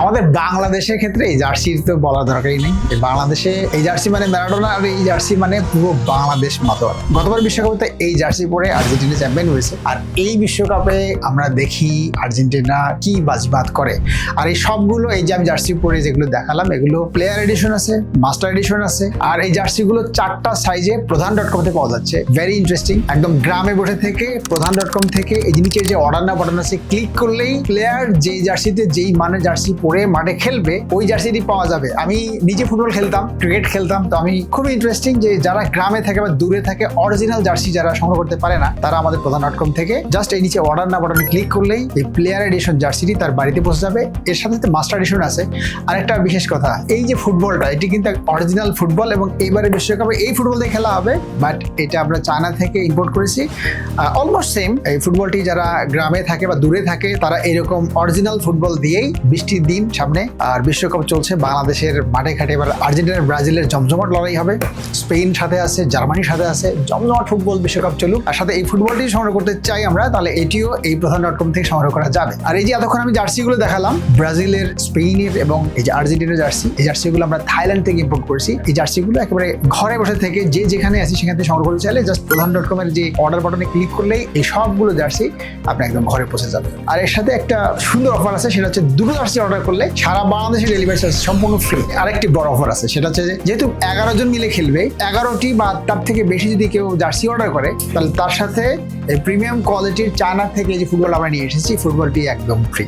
আমাদের বাংলাদেশের ক্ষেত্রে এই জার্সির তো বলার দরকারই নেই। এই বাংলাদেশে এই জার্সি মানে ম্যারাডোনা, আর এই জার্সি মানে পুরো বাংলাদেশ মাতোয়ারা। গতবার বিশ্বকাপে এই জার্সি পরে আর্জেন্টিনা চ্যাম্পিয়ন হয়েছে, আর এই বিশ্বকাপে আমরা দেখি আর্জেন্টিনা কি বাজিবাদ করে। আর এই সবগুলো এই যে আমি জার্সি পরে যেগুলো দেখালাম, এগুলো প্লেয়ার এডিশন আছে, মাস্টার এডিশন আছে, আর এই জার্সিগুলো 4টা সাইজে প্রধান.com থেকে পাওয়া যাচ্ছে। Very interesting. একদম গ্রামে বসে থেকে প্রধান.com থেকে এই জিনিসের যে অর্ডার না বাটন আছে, ক্লিক করলেই প্লেয়ার যেই জার্সিতে যেই মানের জার্সি পরে মাঠে খেলবে ওই জার্সিটি পাওয়া যাবে। আমি নিজে ফুটবল খেলতাম, ক্রিকেট খেলতাম, তো আমি খুবই ইন্টারেস্টিং যে যারা গ্রামে থাকে বা দূরে থাকে অরিজিনাল জার্সি যারা সংগ্রহ করতে পারে না, তারা আমাদের প্রধান.com থেকে জাস্ট এই নিচে অর্ডার না বাটনে ক্লিক করলেই এই প্লেয়ার এডিশন জার্সিটি তার বাড়িতে পৌঁছে যাবে। এর সাথে সাথে মাস্টার এডিশন আছে। আরেকটা বিশেষ কথা, এই যে ফুটবলটা এটি কিন্তু অরিজিনাল ফুটবল এবং এইবারে বিশ্বকাপে এই ফুটবল দিয়ে খেলা হবে, বাট এটা আমরা চায়না থেকে ইম্পোর্ট করেছি। Almost same. এই ফুটবলটি যারা গ্রামে থাকে বা দূরে থাকে তারা এরকম অরিজিনাল ফুটবল দিয়েই, বৃষ্টির দিন সামনে আর বিশ্বকাপ চলছে, বাংলাদেশের মাঠে ঘাটে এবার আর্জেন্টিনা ব্রাজিলের জমজমাট লড়াই হবে। স্পেন সাথে আছে, জার্মানির সাথে আছে, জমজমাট ফুটবল বিশ্বকাপ চলুক। আর সাথে এই ফুটবলটি সংগ্রহ করতে চাই আমরা, তাহলে এটিও এই প্রধান.com থেকে সংগ্রহ করা যাবে। আর এই যে এতক্ষণ আমি জার্সিগুলো দেখালাম, ব্রাজিলের, স্পেনের এবং এই যে আর্জেন্টিনার জার্সি, এই জার্সিগুলো আমরা থাইল্যান্ড থেকে ইম্পোর্ট করেছি। এই জার্সিগুলো একেবারে ঘরে বসে থেকে যে যেখানে আছি সেখান থেকে সংগ্রহ করতে চাইলে জাস্ট প্রধান.com এর যে অর্ডার বাটনে ক্লিক করলেই এই সবগুলো জার্সি আপনি একদম ঘরে পৌঁছে যাবে। আর এর সাথে একটা সুন্দর অফার আছে, সেটা হচ্ছে দুটো জার্সি অর্ডার করলে সারা বাংলাদেশে ডেলিভারি চার্জ সম্পূর্ণ ফ্রি। আরেকটি বড় অফার আছে, সেটা হচ্ছে যেহেতু 11 জন মিলে খেলবে, 11টি বা তার থেকে বেশি যদি কেউ জার্সি অর্ডার করে, তাহলে তার সাথে এই প্রিমিয়াম কোয়ালিটির চায়না থেকে যে ফুটবল আমরা নিয়ে এসেছি, ফুটবলটি একদম ফ্রি।